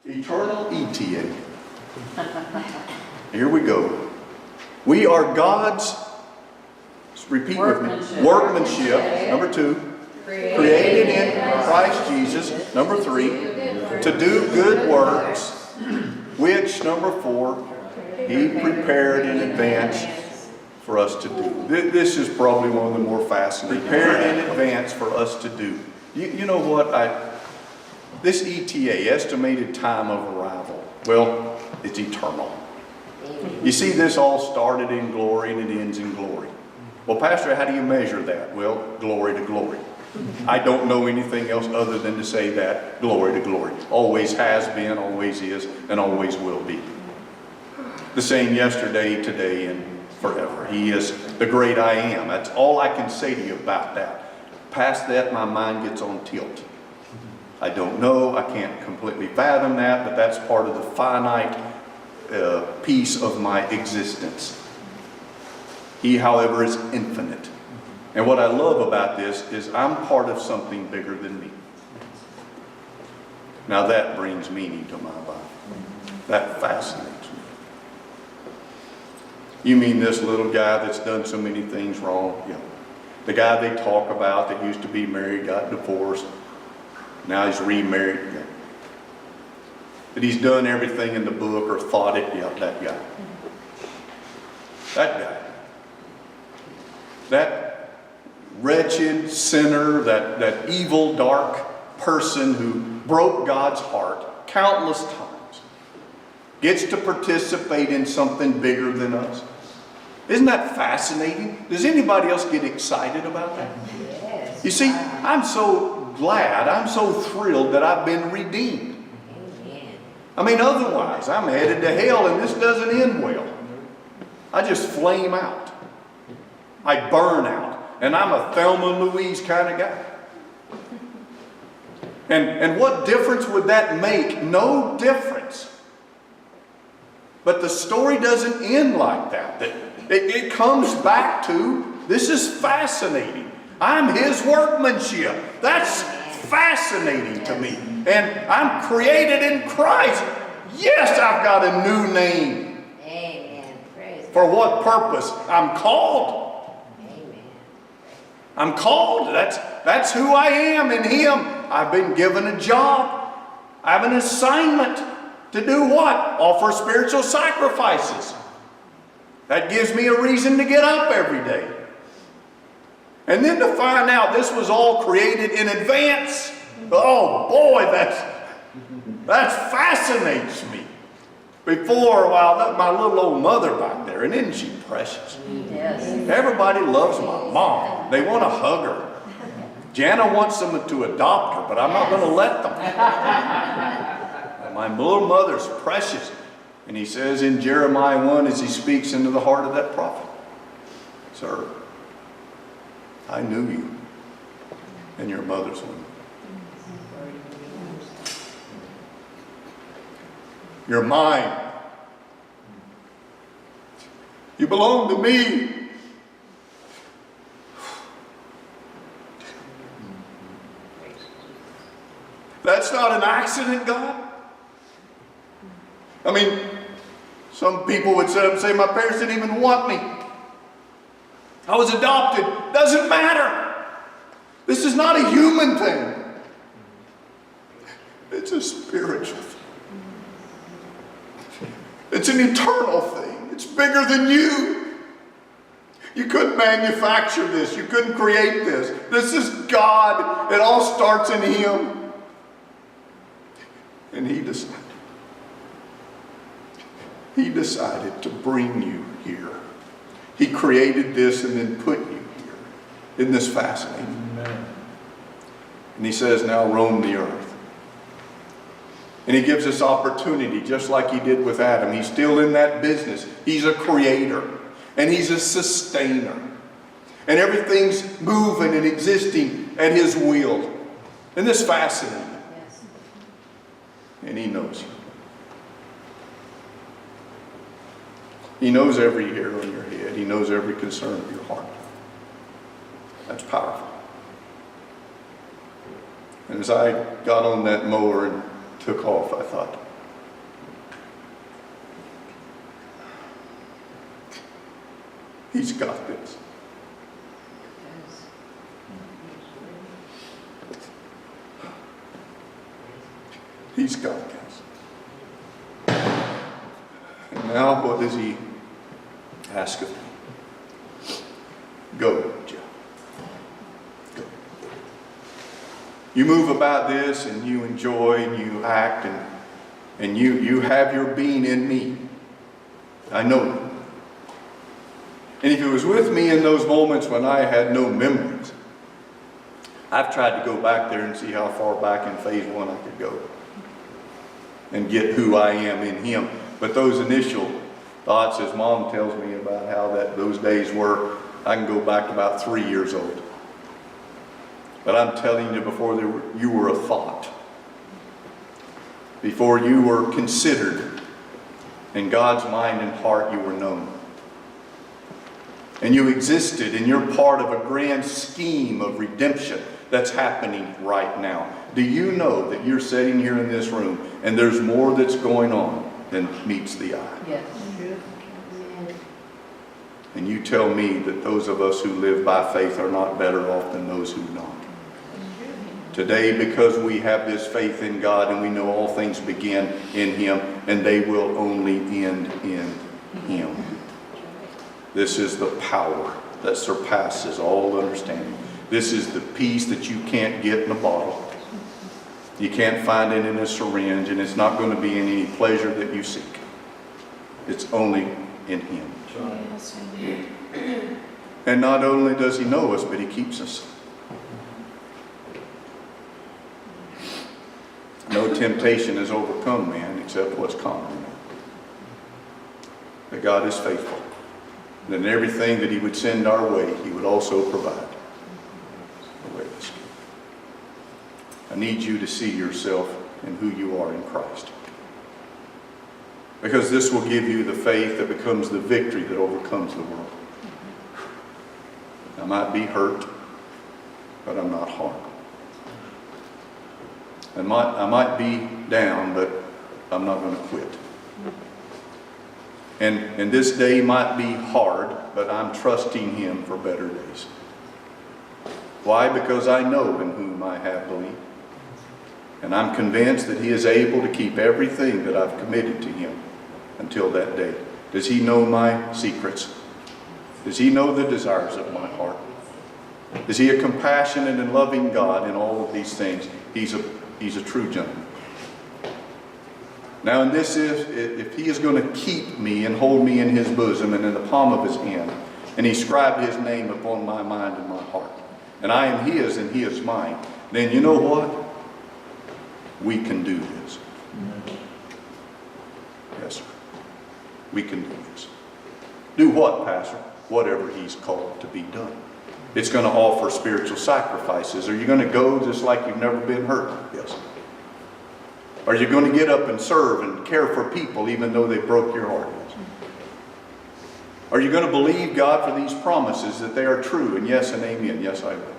Eternal ETA. Here we go. We are God's, repeat with me, workmanship. Number 2, created in Christ Jesus. Number 3, to do good works, which, number 4, He prepared in advance for us to do. This is probably one of the more fascinating. Prepared in advance for us to do. You know what? This ETA, estimated time of arrival, well, it's eternal. You see, this all started in glory and it ends in glory. Well, Pastor, how do you measure that? Well, glory to glory. I don't know anything else other than to say that, glory to glory. Always has been, always is, and always will be. The same yesterday, today, and forever. He is the great I am. That's all I can say to you about that. Past that, my mind gets on tilt. I don't know, I can't completely fathom that, but that's part of the finite piece of my existence. He, however, is infinite. And what I love about this is I'm part of something bigger than me. Now that brings meaning to my life. That fascinates me. You mean this little guy that's done so many things wrong? Yeah. The guy they talk about that used to be married, got divorced, now he's remarried. Yeah. That he's done everything in the book or thought it. Yeah, that guy. That guy. That wretched sinner, that evil, dark person who broke God's heart countless times, gets to participate in something bigger than us. Isn't that fascinating? Does anybody else get excited about that? Yes. You see, I'm so glad, I'm so thrilled that I've been redeemed. Amen. I mean, otherwise, I'm headed to hell and this doesn't end well. I just flame out. I burn out. And I'm a Thelma and Louise kind of guy. And what difference would that make? No difference. But the story doesn't end like that. It comes back to, this is fascinating. I'm His workmanship. That's fascinating to me. And I'm created in Christ. Yes, I've got a new name. Amen. Praise For what purpose? I'm called. Amen. I'm called. That's who I am in Him. I've been given a job. I have an assignment to do what? Offer spiritual sacrifices. That gives me a reason to get up every day. And then to find out this was all created in advance. Oh boy, that fascinates me. Before, well, my little old mother back there, and isn't she precious? Yes. Everybody loves my mom. They want to hug her. Jana wants them to adopt her, but I'm not going to let them. My little mother's precious. And he says in Jeremiah 1, as he speaks into the heart of that prophet, "Sir, I knew you in your mother's womb. You're mine. You belong to me. That's not an accident, God. I mean, some people would sit up and say, my parents didn't even want me. I was adopted. Doesn't matter. This is not a human thing. It's a spiritual thing. It's an eternal thing. It's bigger than you. You couldn't manufacture this. You couldn't create this. This is God. It all starts in Him. And He decided to bring you here. He created this and then put you here. Isn't this fascinating? Amen. And He says, now roam the earth. And He gives us opportunity, just like He did with Adam. He's still in that business. He's a creator. And He's a sustainer. And everything's moving and existing at His will. Isn't this fascinating? Yes. And He knows you. He knows every hair on your head. He knows every concern of your heart. That's powerful. And as I got on that mower and took off, I thought, He's got this. He's got this. And now what does he ask of me? Go, Jeff. Go. You move about this and you enjoy and you act and you have your being in me. I know you. And if it was with me in those moments when I had no memories, I've tried to go back there and see how far back in phase 1 I could go and get who I am in him. But those initial thoughts, as Mom tells me about how those days were, I can go back about 3 years old. But I'm telling you, before you were a thought, before you were considered, in God's mind and heart you were known. And you existed, and you're part of a grand scheme of redemption that's happening right now. Do you know that you're sitting here in this room and there's more that's going on than meets the eye? Yes. And you tell me that those of us who live by faith are not better off than those who don't. Today, because we have this faith in God and we know all things begin in him and they will only end in him. This is the power that surpasses all understanding. This is the peace that you can't get in a bottle. You can't find it in a syringe, and it's not going to be in any pleasure that you seek. It's only in him. And not only does he know us, but he keeps us. No temptation has overcome man except what's common. That God is faithful. And in everything that he would send our way, he would also provide. I need you to see yourself and who you are in Christ. Because this will give you the faith that becomes the victory that overcomes the world. I might be hurt, but I'm not harmed. I might be down, but I'm not going to quit. And this day might be hard, but I'm trusting him for better days. Why? Because I know in whom I have believed. And I'm convinced that he is able to keep everything that I've committed to him until that day. Does he know my secrets? Does he know the desires of my heart? Is he a compassionate and loving God in all of these things? He's a true gentleman. Now, and this is, if he is going to keep me and hold me in his bosom and in the palm of his hand, and he scribed his name upon my mind and my heart, and I am his and he is mine, then you know what? We can do this. Yes, sir. We can do this. Do what, Pastor? Whatever he's called to be done. It's going to offer spiritual sacrifices. Are you going to go just like you've never been hurt? Yes. Are you going to get up and serve and care for people even though they broke your heart? Yes. Are you going to believe God for these promises that they are true? And yes and amen. Yes, I will.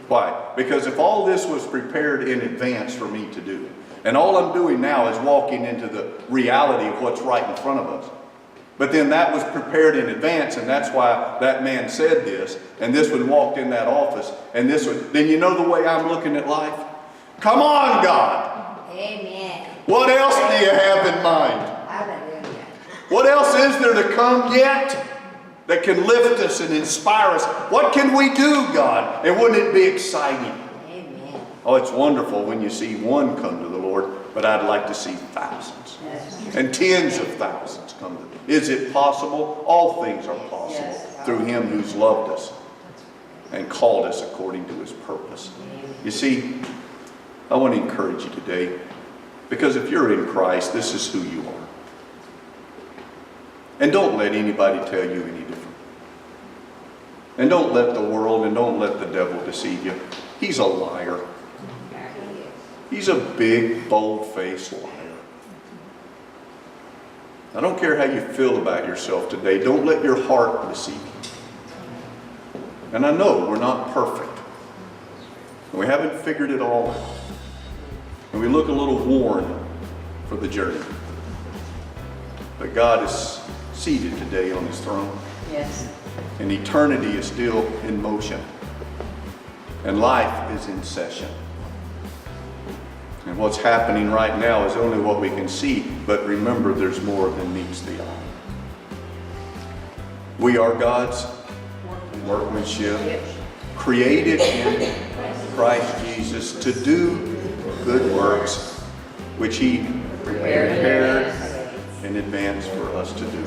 Why? Because if all this was prepared in advance for me to do, and all I'm doing now is walking into the reality of what's right in front of us. But then that was prepared in advance, and that's why that man said this, and this one walked in that office, and this one, then you know the way I'm looking at life? Come on, God! Amen. What else do you have in mind? Hallelujah. What else is there to come yet that can lift us and inspire us? What can we do, God? And wouldn't it be exciting? Amen. Oh, it's wonderful when you see one come to the Lord, but I'd like to see thousands Yes. and tens of thousands come to him. Is it possible? All things are possible Yes. through him who's loved us and called us according to his purpose. You see, I want to encourage you today, because if you're in Christ, this is who you are. And don't let anybody tell you any different. And don't let the world and don't let the devil deceive you. He's a liar. He's a big, bold-faced liar. I don't care how you feel about yourself today. Don't let your heart deceive you. And I know we're not perfect. And we haven't figured it all out. And we look a little worn for the journey. But God is seated today on his throne. Yes. And eternity is still in motion. And life is in session. And what's happening right now is only what we can see, but remember there's more than meets the eye. We are God's workmanship, created in Christ Jesus to do good works, which He prepared in advance for us to do.